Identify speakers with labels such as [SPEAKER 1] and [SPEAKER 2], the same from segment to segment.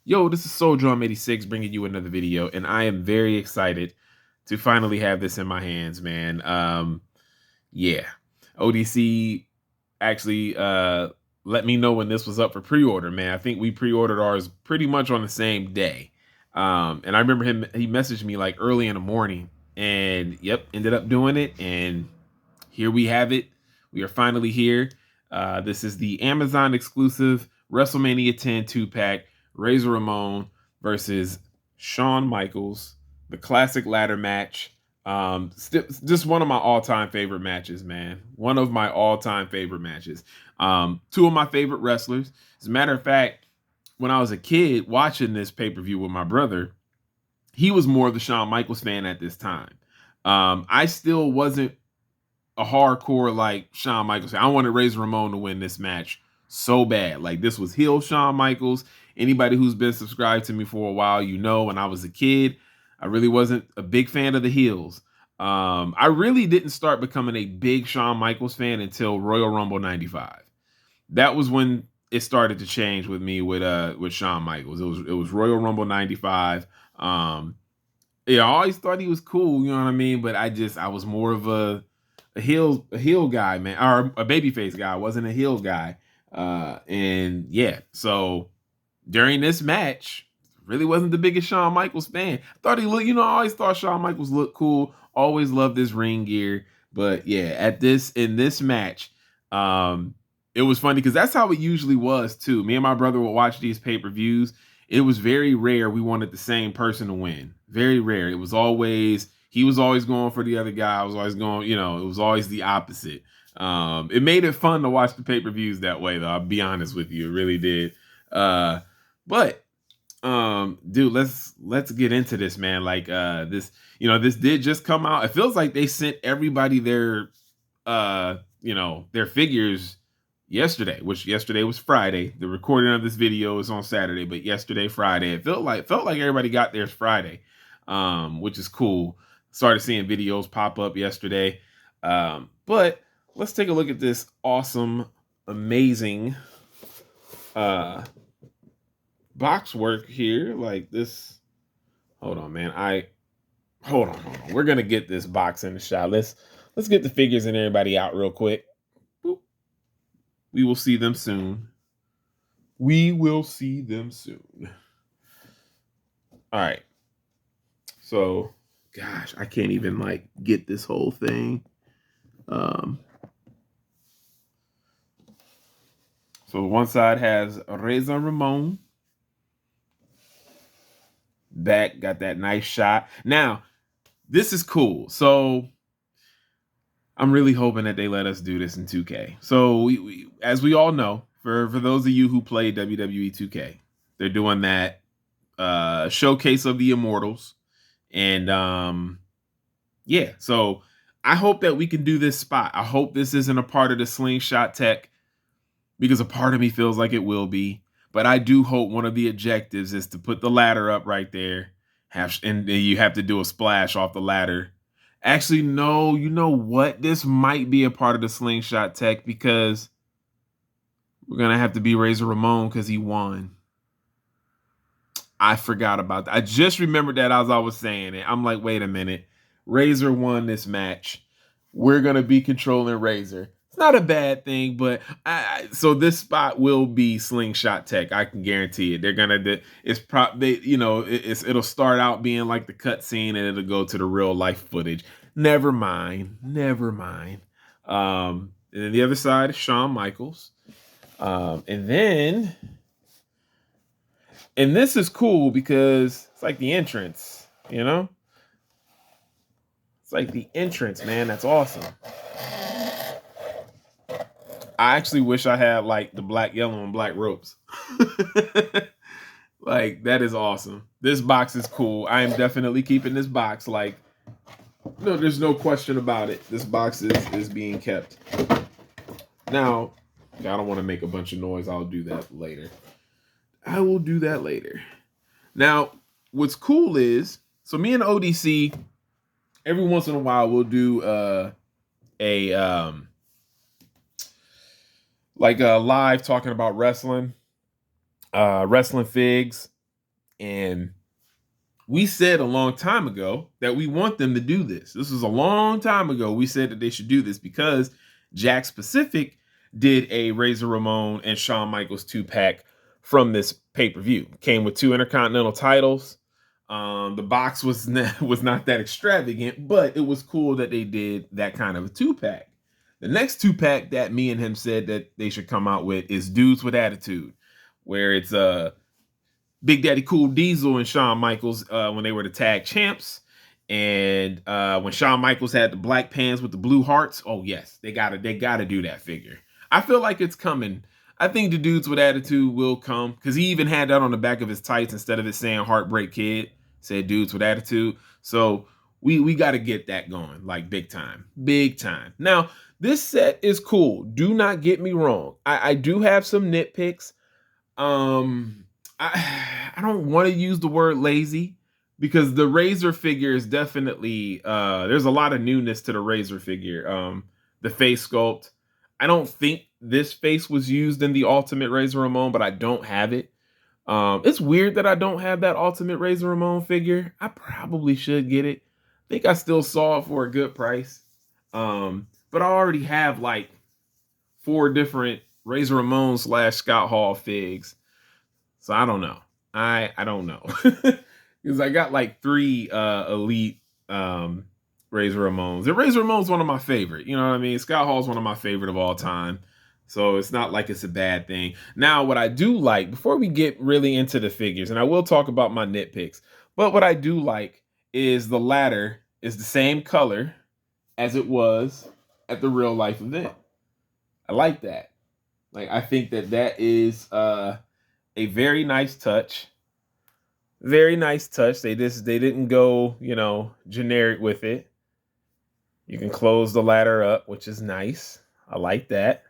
[SPEAKER 1] Yo, this is Drum86 bringing you another video, and I am very excited to finally have this in my hands, man. Yeah, ODC actually let me know when this was up for pre-order, man. I think we pre-ordered ours pretty much on the same day. And I remember he messaged me like early in the morning, and yep, ended up doing it, and here we have it. We are finally here. This is the Amazon exclusive WrestleMania 10 2-pack Razor Ramon versus Shawn Michaels, the classic ladder match. Just one of my all-time favorite matches, man. One of my all-time favorite matches. Two of my favorite wrestlers. As a matter of fact, when I was a kid watching this pay-per-view with my brother, he was more of the Shawn Michaels fan at this time. I still wasn't a hardcore like Shawn Michaels fan. I wanted Razor Ramon to win this match so bad. Like, this was heel Shawn Michaels. Anybody who's been subscribed to me for a while, you know, when I was a kid, I really wasn't a big fan of the heels. I really didn't start becoming a big Shawn Michaels fan until Royal Rumble 95. That was when it started to change with me with Shawn Michaels. It was Royal Rumble 95. Yeah, I always thought he was cool, you know what I mean? But I was more of a heel guy, man, or a babyface guy. I wasn't a heel guy. And yeah, so during this match, really wasn't the biggest Shawn Michaels fan. I thought he looked, I always thought Shawn Michaels looked cool. Always loved his ring gear. But yeah, in this match, it was funny because that's how it usually was too. Me and my brother would watch these pay-per-views. It was very rare we wanted the same person to win. Very rare. It was always he was always going for the other guy. I was always going, it was always the opposite. It made it fun to watch the pay-per-views that way, though. I'll be honest with you. It really did. But dude, let's get into this, man. Like this did just come out. It feels like they sent everybody their figures yesterday, which yesterday was Friday. The recording of this video is on Saturday, but yesterday, Friday, it felt like everybody got theirs Friday, which is cool. Started seeing videos pop up yesterday. But let's take a look at this awesome, amazing box work here. Like this. Hold on, man. Hold on. We're gonna get this box in the shot. Let's get the figures and everybody out real quick. Boop. We will see them soon. We will see them soon. All right. So, gosh, I can't even like get this whole thing. So one side has Razor Ramon. Back got that nice shot. Now, this is cool. So I'm really hoping that they let us do this in 2K. So we as we all know, for those of you who play WWE 2K, they're doing that showcase of the Immortals. And yeah, so I hope that we can do this spot. I hope this isn't a part of the slingshot tech, because a part of me feels like it will be. But I do hope one of the objectives is to put the ladder up right there, and you have to do a splash off the ladder. Actually, no, you know what? This might be a part of the slingshot tech, because we're going to have to be Razor Ramon because he won. I forgot about that. I just remembered that as I was saying it. I'm like, wait a minute. Razor won this match. We're going to be controlling Razor. It's not a bad thing, but so this spot will be slingshot tech. I can guarantee it. They're gonna it'll start out being like the cutscene, and it'll go to the real life footage. Never mind. And then the other side is Shawn Michaels. And this is cool because it's like the entrance, It's like the entrance, man. That's awesome. I actually wish I had like the black, yellow, and black ropes. Like, that is awesome. This box is cool. I am definitely keeping this box. Like, no, there's no question about it. This box is being kept. Now, I don't want to make a bunch of noise. I'll do that later. I will do that later. Now, what's cool is, so me and ODC, every once in a while, we'll do like a live talking about wrestling figs. And we said a long time ago that we want them to do this. This was a long time ago. We said that they should do this because Jack Pacific did a Razor Ramon and Shawn Michaels 2-pack from this pay-per-view. Came with 2 Intercontinental titles. The box was not that extravagant, but it was cool that they did that kind of a 2-pack. The next 2-pack that me and him said that they should come out with is Dudes with Attitude, where it's Big Daddy Cool Diesel and Shawn Michaels when they were the tag champs. And when Shawn Michaels had the black pants with the blue hearts, oh yes, they gotta do that figure. I feel like it's coming. I think the Dudes with Attitude will come, because he even had that on the back of his tights instead of it saying Heartbreak Kid, said Dudes with Attitude. So we got to get that going, like big time. Now, this set is cool. Do not get me wrong. I do have some nitpicks. I don't want to use the word lazy, because the Razor figure is definitely there's a lot of newness to the Razor figure. The face sculpt. I don't think this face was used in the Ultimate Razor Ramon, but I don't have it. It's weird that I don't have that Ultimate Razor Ramon figure. I probably should get it. I think I still saw it for a good price. But I already have like 4 different Razor Ramon / Scott Hall figs. So I don't know. I don't know. Because I got like 3 elite Razor Ramones. The Razor Ramon's one of my favorite. You know what I mean? Scott Hall's one of my favorite of all time. So it's not like it's a bad thing. Now, what I do like, before we get really into the figures, and I will talk about my nitpicks, but what I do like is the ladder is the same color as it was at the real life event. I like that. Like, I think that is a very nice touch. Very nice touch. They didn't go, generic with it. You can close the ladder up, which is nice. I like that.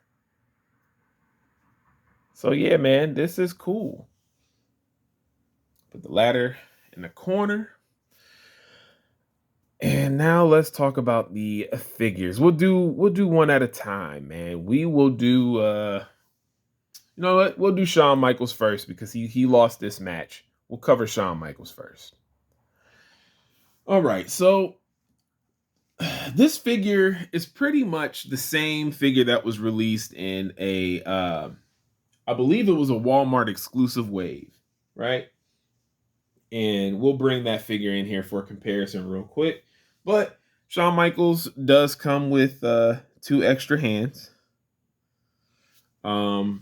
[SPEAKER 1] So yeah, man, this is cool. Put the ladder in the corner. And now let's talk about the figures. We'll do one at a time, man. We will do you know what? We'll do Shawn Michaels first, because he lost this match. We'll cover Shawn Michaels first. All right, so this figure is pretty much the same figure that was released in a I believe it was a Walmart exclusive wave, right? And we'll bring that figure in here for comparison real quick. But Shawn Michaels does come with 2 extra hands. So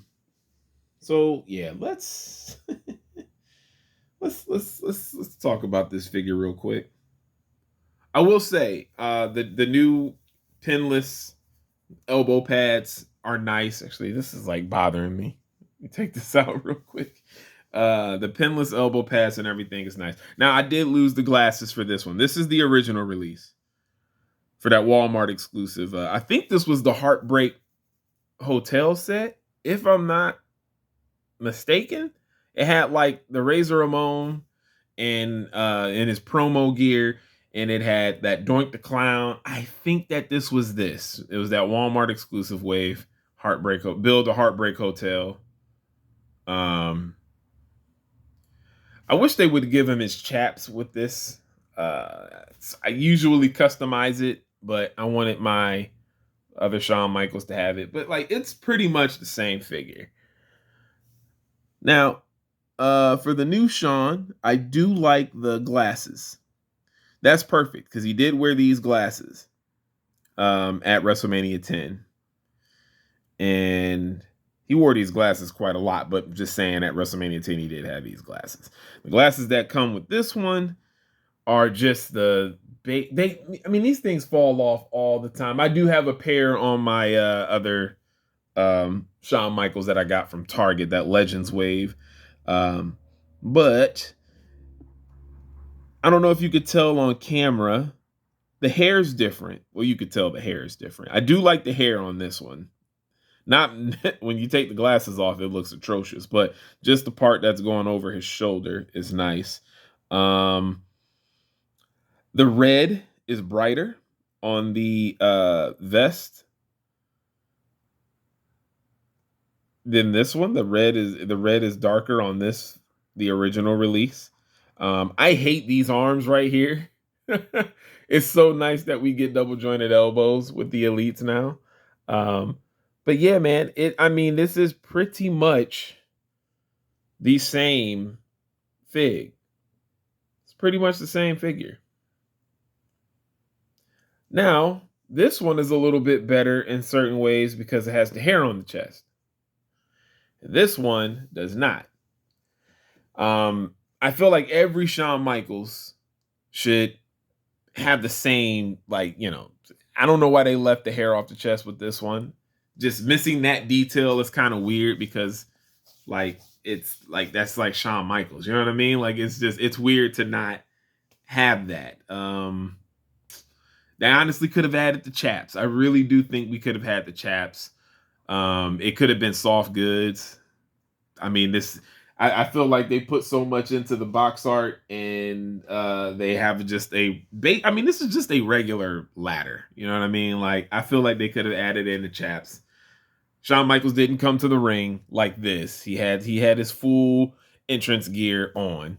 [SPEAKER 1] yeah, let's talk about this figure real quick. I will say the new pinless elbow pads are nice. Actually, this is like bothering me. Let me take this out real quick. The pinless elbow pads and everything is nice. Now, I did lose the glasses for this one. This is the original release for that Walmart exclusive. I think this was the Heartbreak Hotel set, if I'm not mistaken. It had like the Razor Ramon and in his promo gear, and it had that Doink the Clown. I think that this was this. It was that Walmart exclusive wave, Build a Heartbreak Hotel. I wish they would give him his chaps with this. I usually customize it, but I wanted my other Shawn Michaels to have it. But like, it's pretty much the same figure. Now, for the new Shawn, I do like the glasses. That's perfect, because he did wear these glasses at WrestleMania 10. And he wore these glasses quite a lot, but just saying, at WrestleMania 10, he did have these glasses. The glasses that come with this one are just these things fall off all the time. I do have a pair on my other Shawn Michaels that I got from Target, that Legends wave. But I don't know if you could tell on camera, the hair's different. Well, you could tell the hair is different. I do like the hair on this one. Not when you take the glasses off, it looks atrocious, but just the part that's going over his shoulder is nice. The red is brighter on the vest than this one. The red is darker on the original release. I hate these arms right here. It's so nice that we get double jointed elbows with the elites now. Um, but yeah, man, I mean, this is pretty much the same fig. It's pretty much the same figure. Now, this one is a little bit better in certain ways because it has the hair on the chest. This one does not. I feel like every Shawn Michaels should have the same, like, I don't know why they left the hair off the chest with this one. Just missing that detail is kind of weird because, like, it's like that's like Shawn Michaels. You know what I mean? Like, it's weird to not have that. They honestly could have added the chaps. I really do think we could have had the chaps. It could have been soft goods. I mean, I feel like they put so much into the box art, and they have just I mean, this is just a regular ladder. You know what I mean? Like, I feel like they could have added in the chaps. Shawn Michaels didn't come to the ring like this. He had his full entrance gear on.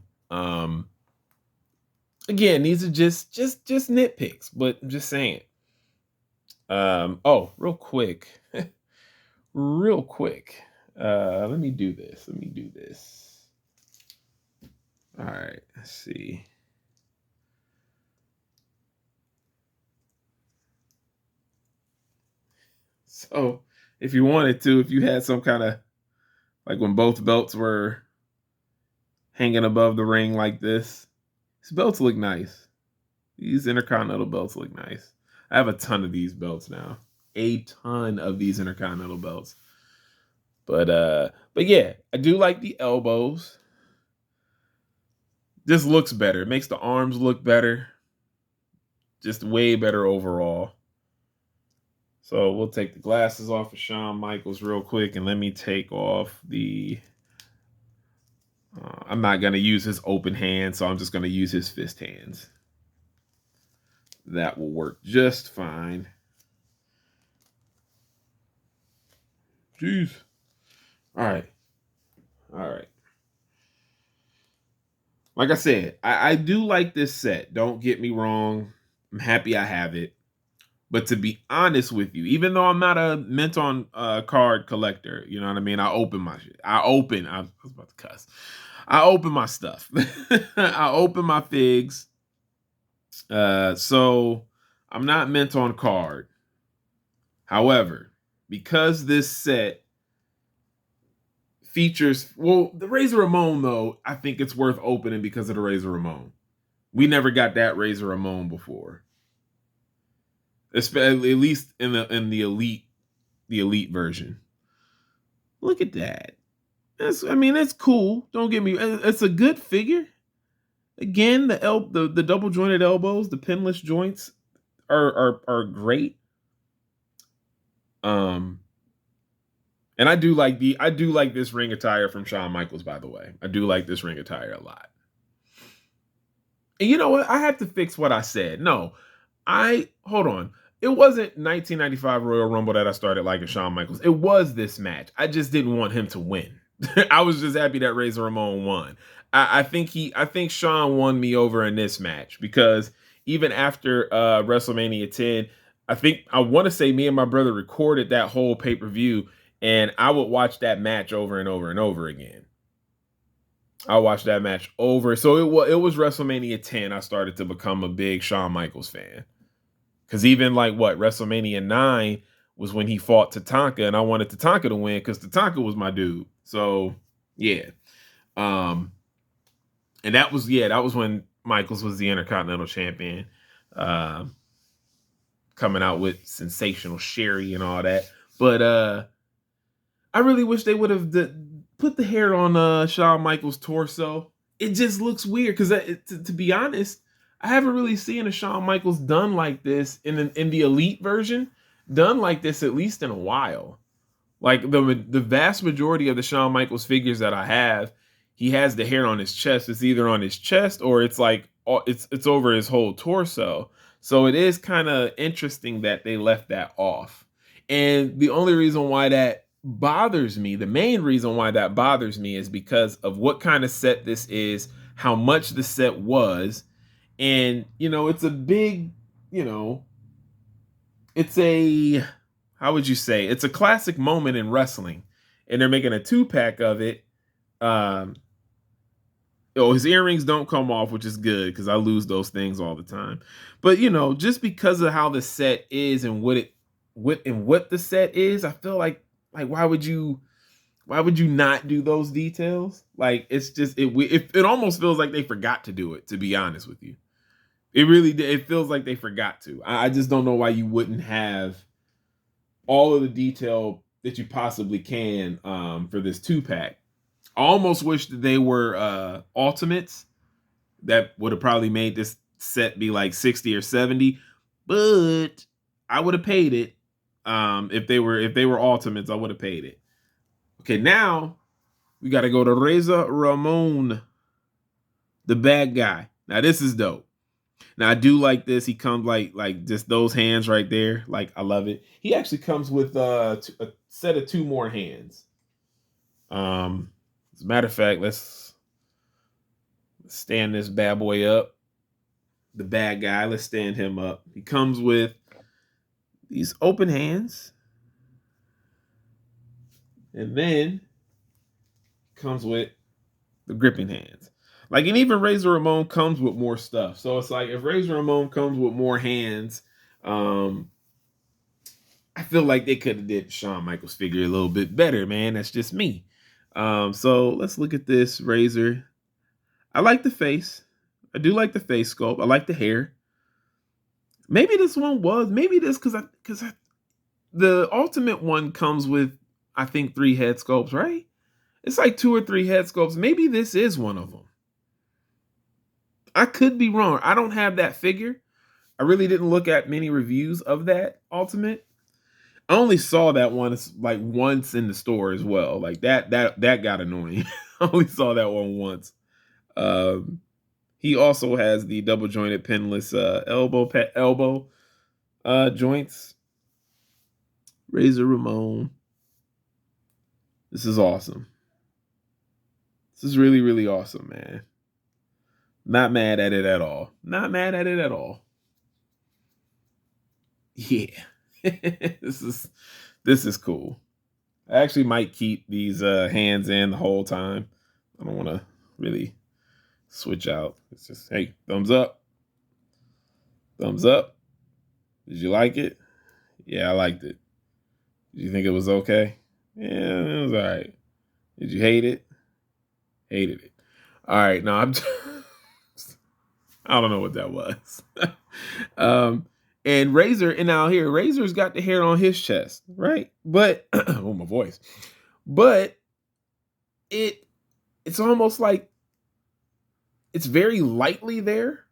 [SPEAKER 1] Again, these are just nitpicks, but I'm just saying. Oh, real quick. Real quick. Let me do this. All right, let's see. So, if you wanted to, if you had some kind of, like, when both belts were hanging above the ring like this, these belts look nice. These Intercontinental belts look nice. I have a ton of these belts now. A ton of these Intercontinental belts. But yeah, I do like the elbows. This looks better. It makes the arms look better. Just way better overall. So we'll take the glasses off of Shawn Michaels real quick, and let me take off the. I'm not going to use his open hand, so I'm just going to use his fist hands. That will work just fine. Jeez. All right. Like I said, I do like this set. Don't get me wrong. I'm happy I have it. But to be honest with you, even though I'm not a mint on card collector, you know what I mean? I open my shit. I was about to cuss. I open my stuff. I open my figs. So I'm not mint on card. However, because this set features, well, the Razor Ramon, though, I think it's worth opening because of the Razor Ramon. We never got that Razor Ramon before. At least in the elite version. Look at that. That's cool. Don't get me. It's a good figure. Again, the double jointed elbows, the pinless joints are great. And I do like this ring attire from Shawn Michaels, by the way. I do like this ring attire a lot. And you know what? I have to fix what I said. No, hold on. It wasn't 1995 Royal Rumble that I started liking Shawn Michaels. It was this match. I just didn't want him to win. I was just happy that Razor Ramon won. I think Shawn won me over in this match because even after WrestleMania 10, I want to say me and my brother recorded that whole pay-per-view, and I would watch that match over and over and over again. I watched that match over. So it was WrestleMania 10 I started to become a big Shawn Michaels fan. Because even like WrestleMania 9 was when he fought Tatanka, and I wanted Tatanka to win because Tatanka was my dude. So yeah. And that was when Michaels was the Intercontinental Champion. Coming out with Sensational Sherry and all that. But I really wish they would have put the hair on Shawn Michaels' torso. It just looks weird because to be honest, I haven't really seen a Shawn Michaels done like this in the elite version, done like this at least in a while. Like the vast majority of the Shawn Michaels figures that I have, he has the hair on his chest. It's either on his chest or it's like it's over his whole torso. So it is kind of interesting that they left that off. And the only reason why that bothers me, the main reason why that bothers me is because of what kind of set this is, how much the set was. And, it's a big, you know, it's a, how would you say? It's a classic moment in wrestling. And they're making a 2-pack of it. His earrings don't come off, which is good because I lose those things all the time. But just because of how the set is and what the set is, I feel like why would you not do those details? Like, it's just it almost feels like they forgot to do it, to be honest with you. It really did. It feels like they forgot to. I just don't know why you wouldn't have all of the detail that you possibly can for this 2-pack. I almost wish that they were ultimates. That would have probably made this set be like 60 or 70, but I would have paid it. If they were ultimates, I would have paid it. Okay, now we got to go to Razor Ramon, the bad guy. Now this is dope. Now I do like this. He comes like just those hands right there. Like, I love it. He actually comes with a set of 2 more hands. As a matter of fact, let's stand this bad boy up. The bad guy, let's stand him up. He comes with these open hands. And then comes with the gripping hands. Like, and even Razor Ramon comes with more stuff. So it's like, if Razor Ramon comes with more hands, I feel like they could have did Shawn Michaels figure a little bit better, man. That's just me. So let's look at this Razor. I like the face. I do like the face sculpt. I like the hair. Maybe this one maybe this because the ultimate one comes with, I think, 3 head sculpts, right? It's like 2 or 3 head sculpts. Maybe this is one of them. I could be wrong. I don't have that figure. I really didn't look at many reviews of that ultimate. I only saw that one like once in the store as well. Like that got annoying. I only saw that one once. He also has the double jointed pinless elbow joints. Razor Ramon. This is awesome. This is really, really awesome, man. Not mad at it at all. Not mad at it at all. Yeah. This is cool. I actually might keep these hands in the whole time. I don't want to really switch out. It's just, hey, thumbs up. Thumbs up. Did you like it? Yeah, I liked it. Did you think it was okay? Yeah, it was all right. Did you hate it? Hated it. All right, no, I don't know what that was. And Razor, and now here, Razor's got the hair on his chest, right? But oh, my voice. But it's almost like it's very lightly there.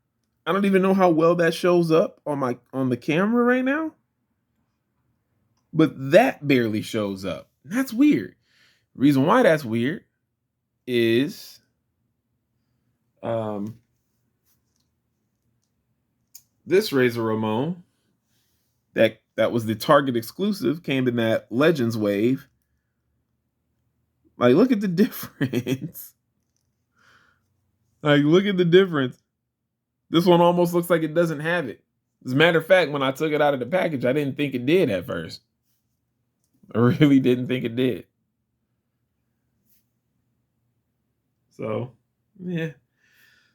[SPEAKER 1] I don't even know how well that shows up on the camera right now. But that barely shows up. That's weird. Reason why that's weird is this Razor Ramon that was the Target exclusive came in that Legends wave. Like, look at the difference. Like, look at the difference. This one almost looks like it doesn't have it. As a matter of fact, when I took it out of the package, I didn't think it did at first. I really didn't think it did. So, yeah.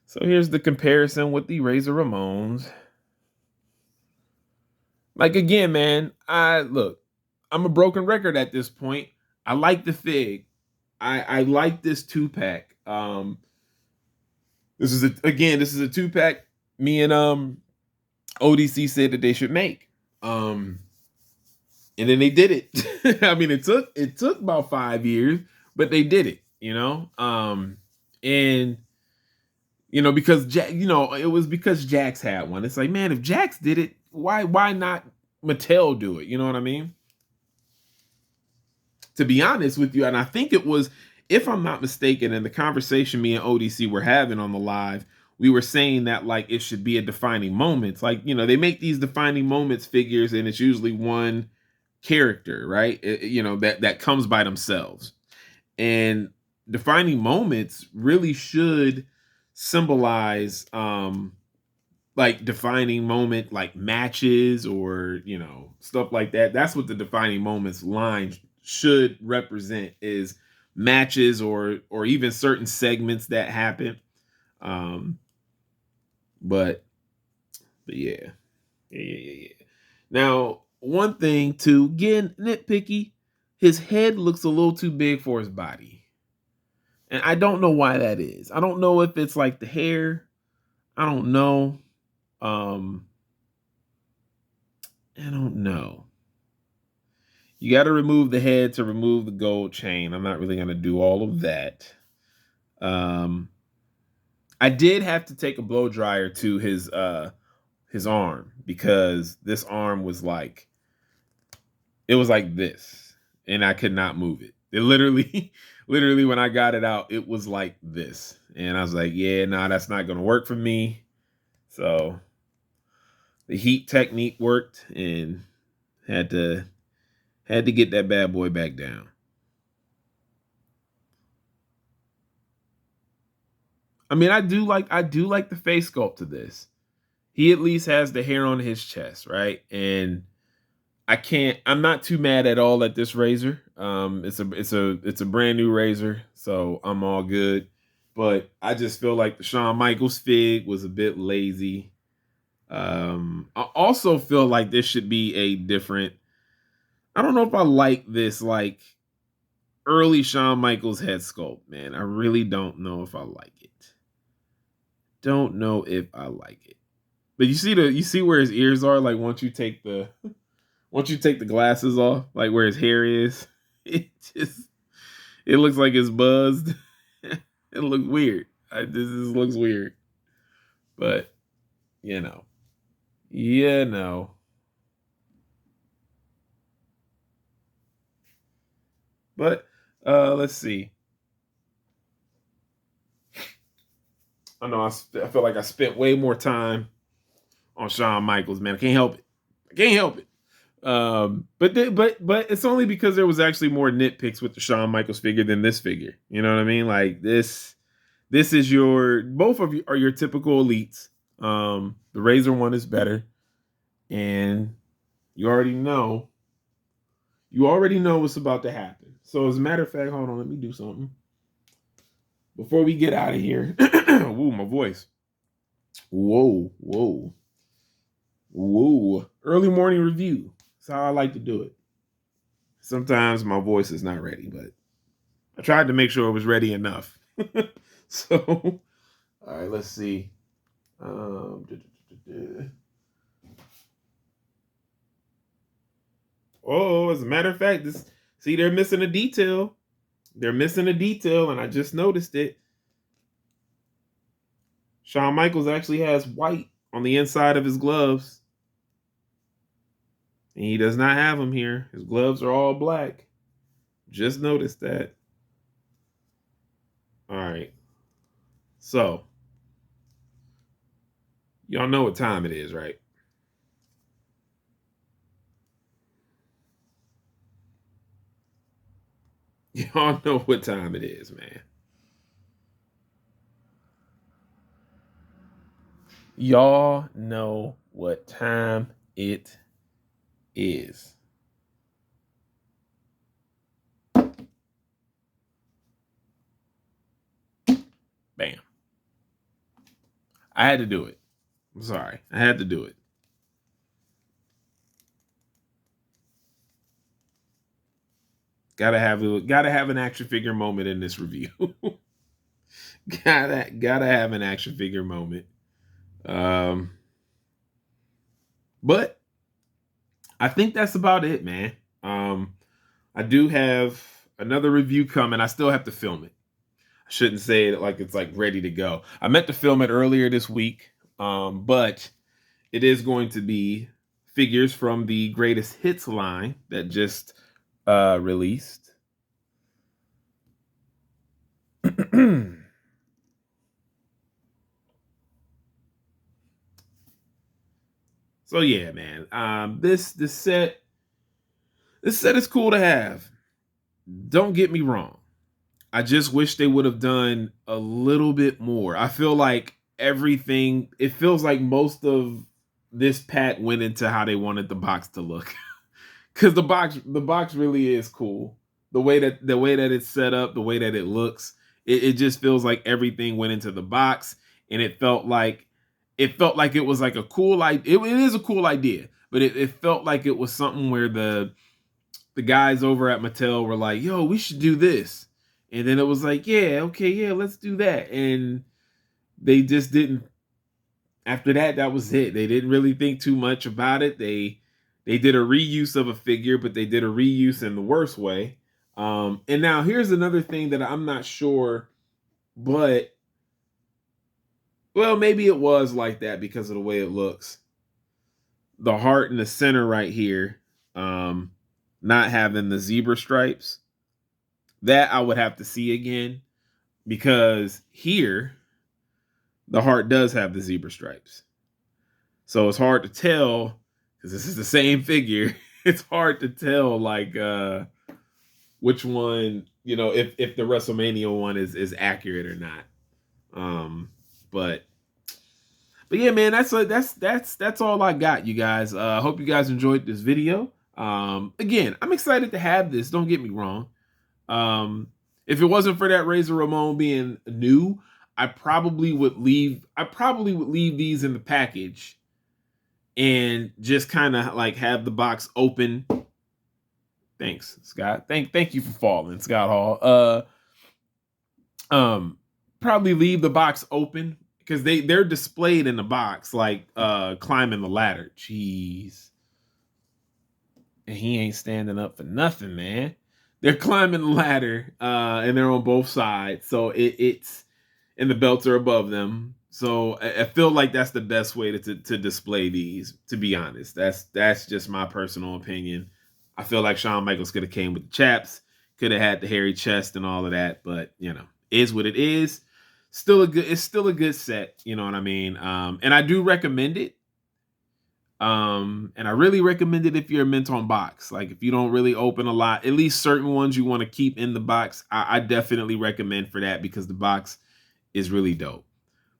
[SPEAKER 1] So here's the comparison with the Razor Ramones. Like, again, man, I'm a broken record at this point. I like the fig. I like this 2-pack. This is a 2-pack me and ODC said that they should make. And then they did it. I mean, it took about 5 years, but they did it, and because it was because Jax had one. It's like, man, if Jax did it, why not Mattel do it? You know what I mean? To be honest with you, and I think it was, if I'm not mistaken, in the conversation me and ODC were having on the live, we were saying that, like, it should be a defining moment. Like, they make these defining moments figures, and it's usually one character, right? That comes by themselves. And defining moments really should symbolize like defining moment, like matches or stuff like that. That's what the defining moments line should represent, is matches or even certain segments that happen. um but yeah. Yeah. Now, one thing too, again, nitpicky, his head looks a little too big for his body. And I don't know why that is. I don't know if it's like the hair. I don't know. Um, I don't know. You got to remove the head to remove the gold chain. I'm not really going to do all of that. Um, I did have to take a blow dryer to his arm, because this arm was like, it was like this, and I could not move it. It literally, literally, when I got it out, it was like this, and I was like, "Yeah, nah, that's not gonna work for me." So the heat technique worked, and had to get that bad boy back down. I mean, I do like the face sculpt to this. He at least has the hair on his chest, right? And I'm not too mad at all at this razor. It's a brand new razor, so I'm all good. But I just feel like the Shawn Michaels fig was a bit lazy. I also feel like this should be a different. I don't know if I like this like early Shawn Michaels head sculpt, man. I really don't know if I like it. Don't know if I like it. But you see where his ears are, like once you take the glasses off, like where his hair is, it just it looks like it's buzzed. It looks weird. This looks weird. But you know. Yeah, no. But let's see. I know I feel like I spent way more time on Shawn Michaels, man. I can't help it. I can't help it. But it's only because there was actually more nitpicks with the Shawn Michaels figure than this figure. You know what I mean? Like this is your, both of you are your typical elites. The Razor one is better, and you already know what's about to happen. So as a matter of fact, hold on, let me do something before we get out of here. Ooh, my voice. Whoa. Early morning review. That's how I like to do it. Sometimes my voice is not ready, but I tried to make sure it was ready enough. So, all right, let's see. Um, Oh, as a matter of fact, they're missing a detail. They're missing a detail, and I just noticed it. Shawn Michaels actually has white on the inside of his gloves. And he does not have them here. His gloves are all black. Just noticed that. All right. So, y'all know what time it is, right? Y'all know what time it is, man. Y'all know what time it is. Bam. I had to do it. I'm sorry. I had to do it. Gotta have an action figure moment in this review. gotta have an action figure moment. Um, but I think that's about it, man. I do have another review coming. I still have to film it. I shouldn't say it like it's like ready to go. I meant to film it earlier this week, but it is going to be figures from the Greatest Hits line that just released. So yeah, man. This set is cool to have. Don't get me wrong. I just wish they would have done a little bit more. I feel like it feels like most of this pack went into how they wanted the box to look. Cause the box really is cool. The way that it's set up, the way that it looks, it just feels like everything went into the box, and it was like a cool idea. It is a cool idea, but it felt like it was something where the guys over at Mattel were like, yo, we should do this. And then it was like, yeah, okay, yeah, let's do that. And they just didn't, after that, that was it. They didn't really think too much about it. They did a reuse of a figure, but they did a reuse in the worst way. And now here's another thing that I'm not sure, but well, maybe it was like that because of the way it looks. The heart in the center right here, not having the zebra stripes. That I would have to see again, because here the heart does have the zebra stripes. So it's hard to tell, because this is the same figure. It's hard to tell like which one, if the WrestleMania one is accurate or not. But yeah, man, that's all I got, you guys. I hope you guys enjoyed this video. Again, I'm excited to have this. Don't get me wrong. If it wasn't for that Razor Ramon being new, I probably would leave these in the package and just kind of like have the box open. Thanks, Scott. Thank you for falling, Scott Hall. Probably leave the box open because they're displayed in the box like climbing the ladder. Jeez. And he ain't standing up for nothing, man. They're climbing the ladder, and they're on both sides. So it's and the belts are above them. So I feel like that's the best way to display these. To be honest, that's just my personal opinion. I feel like Shawn Michaels could have came with the chaps, could have had the hairy chest and all of that, but is what it is. It's still a good set. You know what I mean? And I do recommend it. And I really recommend it if you're a mint on box. Like if you don't really open a lot, at least certain ones you want to keep in the box, I definitely recommend for that because the box is really dope.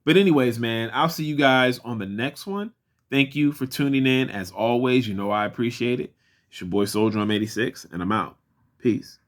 [SPEAKER 1] But anyways, man, I'll see you guys on the next one. Thank you for tuning in. As always, I appreciate it. It's your boy Soldier 86, and I'm out. Peace.